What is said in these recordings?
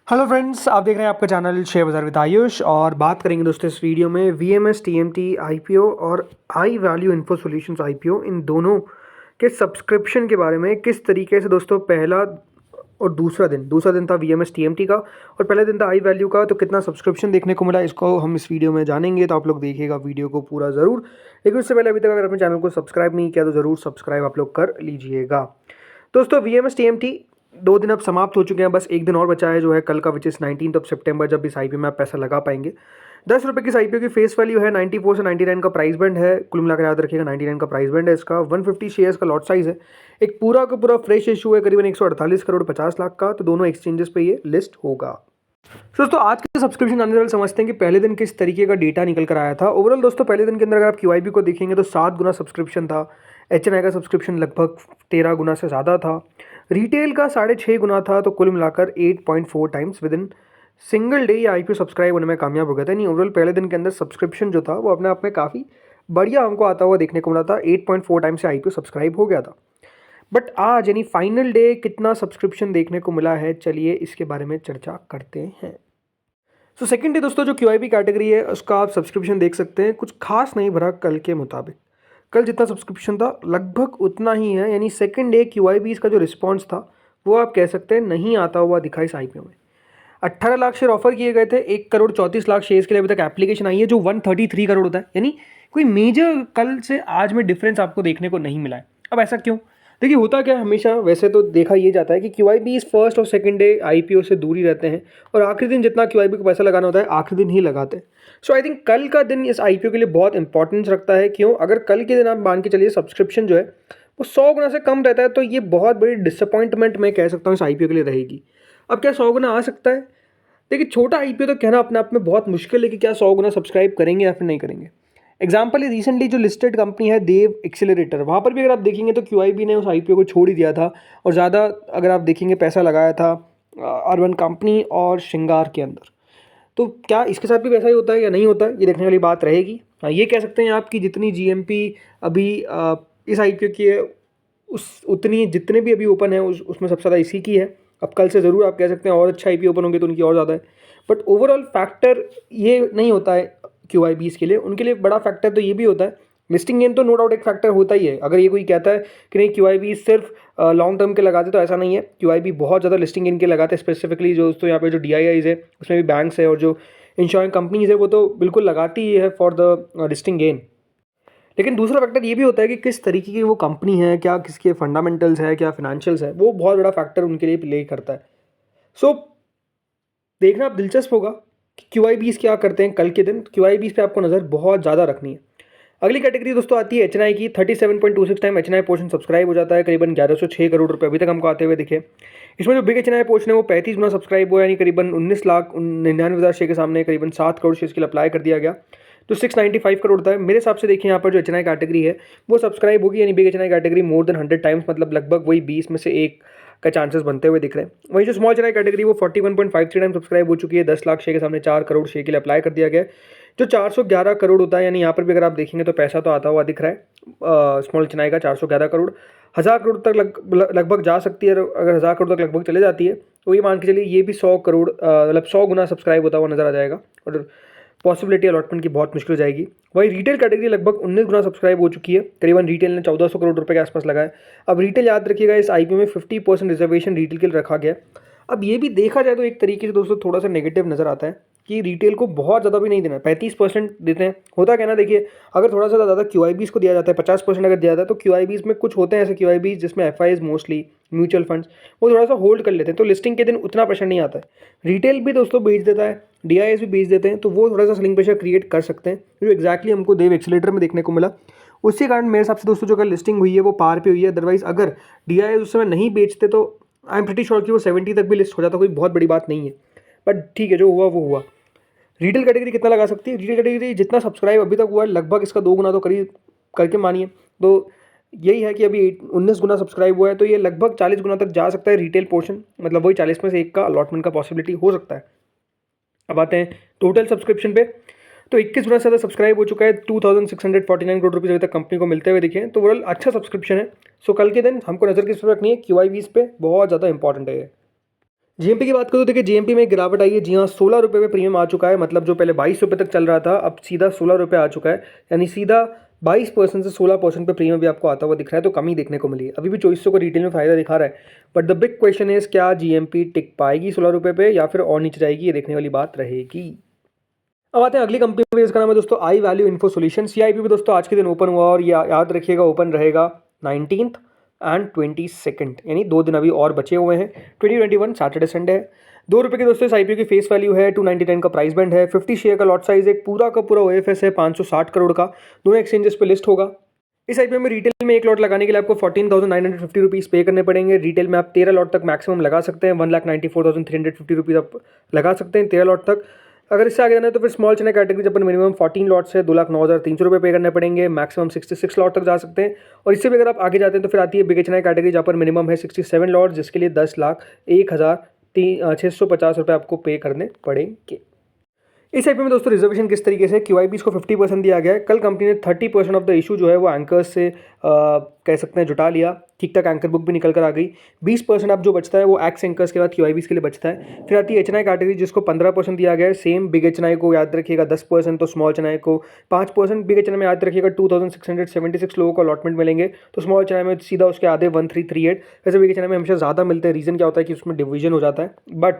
Hello friends, आप देख रहे हैं आपका चैनल शेयर बाजार विद आयुष और बात करेंगे दोस्तों इस वीडियो में वीएमएस टीएमटी आईपीओ और high value info solutions IPO इन दोनों के सब्सक्रिप्शन के बारे में। किस तरीके से दोस्तों पहला और दूसरा दिन था वीएमएस टीएमटी का और पहला दिन था हाई वैल्यू का, तो कितना सब्सक्रिप्शन देखने को मिला इसको हम इस वीडियो में जानेंगे। तो आप लोग देखिएगा वीडियो को पूरा ज़रूर, लेकिन उससे पहले अभी तक अगर अपने चैनल को सब्सक्राइब नहीं किया तो ज़रूर सब्सक्राइब आप लोग कर लीजिएगा। दोस्तों वीएमएस टीएमटी 2 दिन अब समाप्त हो चुके हैं, बस एक दिन और बचा है जो है कल का, विच इज़ 19 सितंबर, जब इस आईपीओ में आप पैसा लगा पाएंगे। 10 रुपये की इस आईपीओ की फेस वैल्यू है, 94 से 99 का प्राइस बैंड है, कुल मिलाकर याद रखिएगा 99 का प्राइस बैंड है इसका। 150 शेयर्स का लॉट साइज है, एक पूरा का पूरा फ्रेश इशू है करीबन 148 करोड़ 50 लाख का, तो दोनों एक्सचेंजेस पे ये लिस्ट होगा। दोस्तों आज के सब्सक्रिप्शन आने वाले समझते हैं कि पहले दिन किस तरीके का डेटा निकल कर आया था। ओवरऑल दोस्तों पहले दिन के अंदर अगर आप क्यूआईबी को देखेंगे तो 7 गुना सब्सक्रिप्शन था, एचएनआई का सब्सक्रिप्शन लगभग 13 गुना से ज़्यादा था, रिटेल का 6.5 गुना था, तो कुल मिलाकर 8.4 times with in single day ये आईपीओ सब्सक्राइब होने में कामयाब हो गया था। नहीं, ओवरऑल पहले दिन के अंदर सब्सक्रिप्शन जो था वो अपने आप में काफ़ी बढ़िया हमको आता हुआ देखने को मिला था। 8.4 टाइम्स से आईपीओ सब्सक्राइब हो गया था। बट आज यानी फाइनल डे कितना सब्सक्रिप्शन देखने को मिला है, चलिए इसके बारे में चर्चा करते हैं। सो सेकेंड डे दोस्तों जो क्यूआईबी कैटेगरी है उसका आप सब्सक्रिप्शन देख सकते हैं, कुछ खास नहीं भरा कल के मुताबिक। कल जितना सब्सक्रिप्शन था लगभग उतना ही है, यानी सेकेंड डे क्यूआईबीज़ का जो रिस्पांस था वो आप कह सकते हैं नहीं आता हुआ दिखा इस आईपीओ में। 18 लाख शेयर ऑफर किए गए थे, 1 करोड़ 34 लाख शेयर्स के लिए अभी तक एप्लीकेशन आई है, जो 133 करोड़ होता है। यानी कोई मेजर कल से आज में डिफरेंस आपको देखने को नहीं मिला है। अब ऐसा क्यों? देखिए होता क्या है, हमेशा वैसे तो देखा ये जाता है कि क्यूआईबी फर्स्ट और सेकंड डे आईपीओ से दूरी रहते हैं और आखिरी दिन जितना क्यूआईबी को पैसा लगाना होता है आखिरी दिन ही लगाते हैं। सो आई थिंक कल का दिन इस आईपीओ के लिए बहुत इंपॉर्टेंस रखता है। क्यों? अगर कल के दिन आप मान के चलिए सब्सक्रिप्शन जो है वो 100 गुना से कम रहता है तो ये बहुत बड़ी डिसअपॉइंटमेंट मैं कह सकता हूँ इस आईपीओ के लिए रहेगी। अब क्या 100 गुना आ सकता है? देखिए छोटा आईपीओ तो कहना अपने आप में बहुत मुश्किल है कि क्या 100 गुना सब्सक्राइब करेंगे या फिर नहीं करेंगे। एग्जाम्पल है रिसेंटली जो लिस्टेड कंपनी है देव एक्सीलरेटर, वहाँ पर भी अगर आप देखेंगे तो क्यूआईबी ने उस आईपीओ को छोड़ ही दिया था और ज़्यादा अगर आप देखेंगे पैसा लगाया था अर्बन कंपनी और श्रृंगार के अंदर। तो क्या इसके साथ भी वैसा ही होता है या नहीं होता है, ये देखने वाली बात रहेगी। हाँ, ये कह सकते हैं आप कि जितनी जीएमपी अभी इस आईपीओ की है उस उतनी जितने भी अभी ओपन है उसमें सबसे ज़्यादा इसी की है। अब कल से ज़रूर आप कह सकते हैं और अच्छा आईपीओ ओपन होंगे तो उनकी और ज़्यादा है, बट ओवरऑल फैक्टर ये नहीं होता है क्यूआईबीज़ के लिए। उनके लिए बड़ा फैक्टर तो ये भी होता है, लिस्टिंग गेन तो नो डाउट एक फैक्टर होता ही है। अगर ये कोई कहता है कि नहीं क्यूआईबी सिर्फ लॉन्ग टर्म के लगाते, तो ऐसा नहीं है। क्यूआईबी बहुत ज़्यादा लिस्टिंग गेन के लगाते हैं, स्पेसिफिकली जो दोस्तों यहाँ पे जो डीआईआईज़ है उसमें भी बैंक्स है और जो इंश्योरेंस कंपनीज़ है वो तो बिल्कुल लगाती ही है फॉर द लिस्टिंग गेन। लेकिन दूसरा फैक्टर ये भी होता है कि किस तरीके की वो कंपनी है, क्या किसके फंडामेंटल्स है, क्या फिनेंशियल्स है, वो बहुत बड़ा फैक्टर उनके लिए प्ले करता है। सो देखना अब दिलचस्प होगा कि क्यूआईबीज़ क्या करते हैं कल के दिन। क्यूआईबीज़ पे आपको नज़र बहुत ज़्यादा रखनी है। अगली कैटेगरी दोस्तों आती है एचएनआई की। 37.26 टाइम एचएनआई पोर्शन सब्सक्राइब हो जाता है, करीबन 1106 करोड़ रुपए अभी तक हमको आते हुए दिखे। इसमें जो बिग एचएनआई पोर्शन है वो 35 गुना सब्सक्राइब हुआ, यानी करीबन 19,99,000 शेयर के सामने करीबन 7 करोड़ शेयर के लिए अप्लाई कर दिया गया, तो 695 करोड़ होता है। मेरे हिसाब से देखिए यहाँ पर जो एचएनआई कैटेगरी है वो सब्सक्राइब होगी, यानी big HNI category more than 100 times, मतलब लगभग वही 20 में से एक का चांसेस बनते हुए दिख रहे हैं। वहीं जो स्मॉल एचएनआई कैटेगरी वो 41.53 टाइम सब्सक्राइब हो चुकी है, 10 लाख शेयर के सामने 4 करोड़ शेयर के लिए अप्लाई कर दिया गया, जो 411 करोड़ होता है। यानी यहाँ पर भी अगर आप देखेंगे तो पैसा तो आता हुआ दिख रहा है स्मॉल एचएनआई का 411 करोड़, 1000 करोड़ तक लगभग जा सकती है। अगर 1000 करोड़ तक लगभग चले जाती है तो ये मान के चलिए ये भी 100 करोड़ मतलब 100 गुना सब्सक्राइब होता हुआ नजर आ जाएगा और पॉसिबिलिटी अलॉटमेंट की बहुत मुश्किल हो जाएगी। वही रिटेल कैटेगरी लगभग 19 गुना सब्सक्राइब हो चुकी है, करीबन रिटेल ने 1400 करोड़ रुपए के आसपास लगाए। अब रिटेल याद रखिएगा इस आईपीओ में 50% रिजर्वेशन रिटेल के लिए रखा गया। अब ये भी देखा जाए तो एक तरीके से दोस्तों थोड़ा सा नेगेटिव नजर आता है कि रिटेल को बहुत ज़्यादा भी नहीं देना, 35% देते हैं। होता क्या ना, देखिए अगर थोड़ा सा ज़्यादा क्यूआईबीज़ को दिया जाता है, 50% अगर दिया जाता है, तो क्यूआईबीज़ में कुछ होते हैं ऐसे क्यूआईबीज़ जिसमें एफआईज मोस्टली म्यूचुअल फंड्स वो थोड़ा सा होल्ड कर लेते हैं, तो लिस्टिंग के दिन उतना प्रेशर नहीं आता है। रिटेल भी दोस्तों बेच देता है, डीआईएस भी बेच देते हैं, तो वो थोड़ा सा सेलिंग प्रेशर क्रिएट कर सकते हैं, जो एक्जैक्टली हमको देव एक्सीलरेटर में देखने को मिला। उसी कारण मेरे हिसाब से दोस्तों जो अगर लिस्टिंग हुई है वो पार पे हुई है। अदरवाइज अगर डीआईएस उस समय नहीं बेचते तो आई एम प्रीटी श्योर कि वो 70 तक भी लिस्ट हो जाता, कोई बहुत बड़ी बात नहीं है। बट ठीक है, जो हुआ वो हुआ। रिटेल कैटेगरी कितना लगा सकती है? रिटेल कैटेगरी जितना सब्सक्राइब अभी तक हुआ है लगभग इसका 2 गुना तो करीब करके मानिए, तो यही है कि अभी 19 गुना सब्सक्राइब हुआ है, तो ये लगभग 40 गुना तक जा सकता है रिटेल पोर्शन, मतलब वही 40 में से एक का अलॉटमेंट का पॉसिबिलिटी हो सकता है। अब आते हैं टोटल सब्सक्रिप्शन पे, तो 21 गुना से ज़्यादा सब्सक्राइब हो चुका है, 2649 करोड़ रुपये अभी तक कंपनी को मिलते हुए दिखे हैं, तो ओवरऑल अच्छा सब्सक्रिप्शन है। सो कल के दिन हमको नज़र किस पर रखनी है? क्यूआईबीज़ पे बहुत ज़्यादा इंपॉर्टेंट है। जीएमपी की बात करूँ तो देखिए जीएमपी में एक गिरावट आई है। जी हाँ, 16 रुपये पे प्रीमियम आ चुका है, मतलब जो पहले 22 रुपये तक चल रहा था अब सीधा 16 रुपये आ चुका है, यानी सीधा 22% से 16% पे प्रीमियम भी आपको आता हुआ दिख रहा है, तो कमी देखने को मिली है। अभी भी 2400 को रिटेल में फायदा दिखा रहा है, but the big question is क्या जीएमपी टिक पाएगी 16 रुपये पे या फिर और नीचे जाएगी, ये देखने वाली बात रहेगी। अब आते हैं अगली कंपनी में, इसका नाम है दोस्तों आई वैल्यू इन्फो सॉल्यूशंस। ये आईपीओ भी दोस्तों आज के दिन ओपन हुआ और ये याद रखिएगा ओपन रहेगा 19th एंड 22nd, यानी 2 दिन अभी और बचे हुए हैं। 2021 सैटरडे संडे है। 2 रुपये के दोस्तों इस आईपीओ की फेस वैल्यू है, 299 का प्राइस बैंड है, 50 शेयर का लॉट साइज, एक पूरा का पूरा ओएफएस है 560 करोड़ का, दोनों एक्सचेंजेस पे लिस्ट होगा। इस आईपीओ में रिटेल में एक लॉट लगाने के लिए आपको 14,950 रुपीज़ पे करने पड़ेंगे। रिटेल में आप 13 लॉट तक मैक्सिमम लगा सकते हैं, 1,94,350 रुपीज़ आप लगा सकते हैं 13 लॉट तक। अगर इससे आगे जाना है तो फिर स्मॉल चेन्नई कैटेगरी जब मिनिमम 14 लॉट्स है 2,09,300 रुपये पे करने पड़ेंगे, मैक्सिमम 66 लॉट तक जा सकते हैं। और इससे भी अगर आप आगे जाते हैं तो फिर आती है बिग चेन्नई कैटेगरी जहाँ पर मिनिमम है 67 लॉट, जिसके लिए 10,01,650 रुपये आपको पे करने पड़ेंगे। इस आईपीओ में दोस्तों रिजर्वेशन किस तरीके से, क्यूआईबीज को 50% दिया गया है। कल कंपनी ने 30% ऑफ द इशू जो है वो एंकर्स से कह सकते हैं जुटा लिया, ठीक ठाक एंकर बुक भी निकल कर आ गई। 20% अब जो बचता है वो एक्स एंकर्स के बाद क्यूआईबीज के लिए बचता है। फिर आती है एचएनआई कैटेगरी जिसको 15% दिया गया है, सेम बिग एचएनआई को याद रखिएगा 10%, तो स्मॉल एचएनआई को 5%। बिग एचएनआई में याद रखिएगा 2676 लोगों को अलॉटमेंट मिलेंगे, तो स्मॉल एचएनआई में सीधा उसके आधे 1338। वैसे बिग एचएनआई में हमेशा ज़्यादा मिलते हैं, रीज़न क्या होता है कि उसमें डिवीजन हो जाता है। बट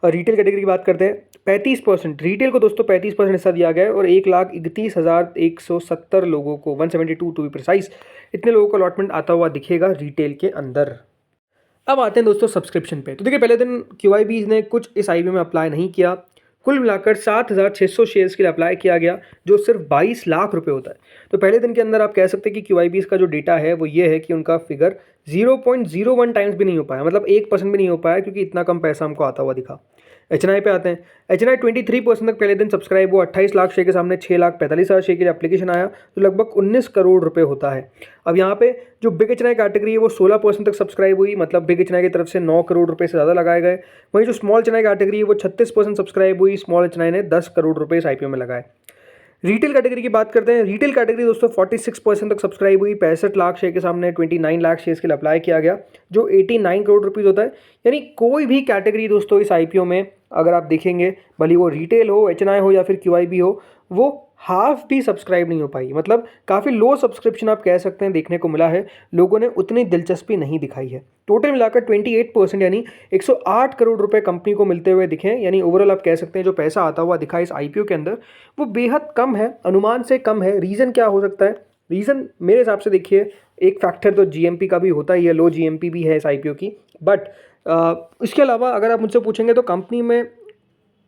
रिटेल कैटेगरी की बात करते हैं, 35% रिटेल को दोस्तों 35% हिस्सा दिया गया है और 1,31,170 लोगों को 172 टू बी प्रिसाइज, इतने लोगों को अलॉटमेंट आता हुआ दिखेगा रिटेल के अंदर। अब आते हैं दोस्तों सब्सक्रिप्शन पे। तो देखिए पहले दिन क्यूआईबीज ने कुछ इस आईपीओ में अप्लाई नहीं किया, कुल मिलाकर 7,600 शेयर्स के लिए अप्लाई किया गया, जो सिर्फ 22 लाख रुपए होता है। तो पहले दिन के अंदर आप कह सकते हैं कि क्यूआईबीज का जो डेटा है वो ये है कि उनका फिगर 0.01 टाइम्स भी नहीं हो पाया, मतलब 1% भी नहीं हो पाया, क्योंकि इतना कम पैसा हमको आता हुआ दिखा। एचएनआई पे आते हैं। एचएनआई 23% तक पहले दिन सब्सक्राइब हुआ, 28 लाख शेयर के सामने 6,45,000 शेयर के लिए एप्लीकेशन आया, तो लगभग 19 करोड़ रुपए होता है। अब यहाँ पे जो बिग एचएनआई कैटेगरी है वो 16% तक सब्सक्राइब हुई, मतलब बिग एचएनआई की तरफ से 9 करोड़ रुपए से ज़्यादा लगाए गए। वहीं जो स्मॉल एचएनआई कैटेगरी है वो 36% सब्सक्राइब हुई, स्मॉल एचएनआई ने 10 करोड़ रुपए इस आईपीओ में लगाए। रिटेल कैटेगरी की बात करते हैं। रिटेल कैटेगरी दोस्तों 46% तक सब्सक्राइब हुई, 65 लाख शेयर के सामने 29 लाख शेयर्स के लिए अप्लाई किया गया, जो 89 करोड़ रुपीज़ होता है। यानी कोई भी कैटेगरी दोस्तों इस आईपीओ में अगर आप देखेंगे, भले वो रिटेल हो, एचएनआई हो या फिर क्यूआईबी हो, वो हाफ भी सब्सक्राइब नहीं हो पाई, मतलब काफ़ी लो सब्सक्रिप्शन आप कह सकते हैं देखने को मिला है। लोगों ने उतनी दिलचस्पी नहीं दिखाई है। टोटल मिलाकर 28% यानी 108 करोड़ रुपए कंपनी को मिलते हुए दिखे, यानी ओवरऑल आप कह सकते हैं जो पैसा आता हुआ दिखा इस आईपीओ के अंदर वो बेहद कम है, अनुमान से कम है। रीज़न क्या हो सकता है? रीज़न मेरे हिसाब से देखिए, एक फैक्टर तो जीएमपी का भी होता ही है, लो जीएमपी भी है इस आईपीओ की। बट इसके अलावा अगर आप मुझसे पूछेंगे तो कंपनी में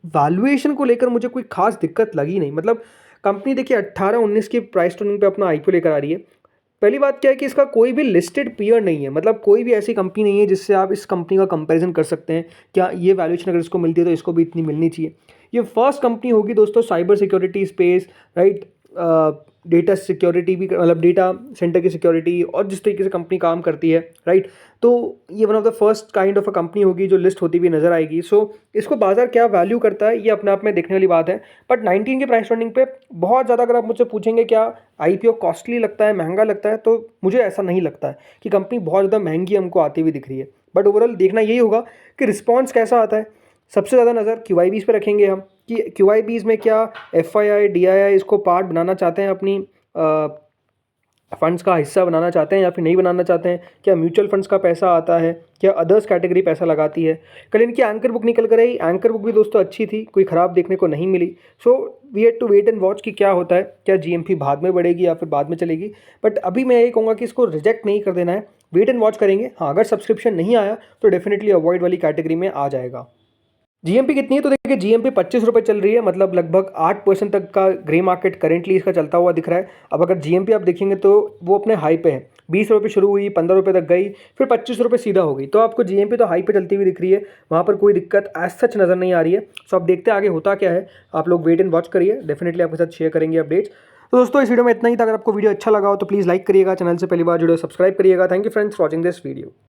वैल्यूएशन को लेकर मुझे कोई खास दिक्कत लगी नहीं। मतलब कंपनी देखिए 18-19 की प्राइस टर्निंग पे अपना आईपीओ लेकर आ रही है। पहली बात क्या है कि इसका कोई भी लिस्टेड पीयर नहीं है, मतलब कोई भी ऐसी कंपनी नहीं है जिससे आप इस कंपनी का कंपैरिजन कर सकते हैं क्या ये वैल्यूएशन अगर इसको मिलती है तो इसको भी इतनी मिलनी चाहिए। ये फर्स्ट कंपनी होगी दोस्तों cyber security space, right, data security भी, मतलब डेटा सेंटर की सिक्योरिटी और जिस तरीके से कंपनी काम करती है, राइट, तो ये one of the first kind of a company होगी जो लिस्ट होती हुई नजर आएगी। सो इसको बाजार क्या वैल्यू करता है ये अपने आप में देखने वाली बात है। बट 19 के प्राइस रनिंग पे बहुत ज़्यादा अगर आप मुझसे पूछेंगे क्या आईपीओ कॉस्टली लगता है, महंगा लगता है, तो मुझे ऐसा नहीं लगता है कि कंपनी बहुत ज़्यादा महंगी हमको आती हुई दिख रही है। बट ओवरऑल देखना यही होगा कि रिस्पॉन्स कैसा आता है। सबसे ज़्यादा नज़र क्यूआईबीज पे रखेंगे हम कि क्यूआईबीज में क्या एफआईआई डीआईआई इसको पार्ट बनाना चाहते हैं, अपनी फंड्स का हिस्सा बनाना चाहते हैं या फिर नहीं बनाना चाहते हैं। क्या म्यूचुअल फंड्स का पैसा आता है, क्या अदर्स कैटेगरी पैसा लगाती है। कल इनकी एंकर बुक निकल कर आई, एंकर बुक भी दोस्तों अच्छी थी, कोई ख़राब देखने को नहीं मिली। So we have to wait and watch कि क्या होता है, क्या जीएमपी बाद में बढ़ेगी या फिर बाद में चलेगी। बट अभी मैं ये कहूँगा कि इसको रिजेक्ट नहीं कर देना है, वेट एंड वॉच करेंगे। हाँ, अगर सब्सक्रिप्शन नहीं आया तो डेफिनेटली अवॉइड वाली कैटेगरी में आ जाएगा। जीएमपी कितनी है तो देखिए जीएमपी 25 रुपये चल रही है, मतलब लगभग 8% तक का ग्रे मार्केट करेंटली इसका चलता हुआ दिख रहा है। अब अगर जीएमपी आप देखेंगे तो वो अपने हाई पे है, 20 रुपये शुरू हुई, 15 रुपये तक गई, फिर 25 रुपये सीधा हो गई। तो आपको जीएमपी तो हाई पे चलती हुई दिख रही है, वहाँ पर कोई दिक्कत एज सच नज़र नहीं आ रही है। सो आप देखते हैं आगे होता क्या है, आप लोग वेट एंड वॉच करिए, डेफिनेटली आपके साथ शेयर करेंगे अपडेट्स। तो दोस्तों इस वीडियो में इतना ही था। अगर आपको वीडियो अच्छा लगा हो तो प्लीज़ लाइक करिएगा, चैनल से पहली बार जुड़े सब्सक्राइब करिएगा। Thank you friends for watching this video.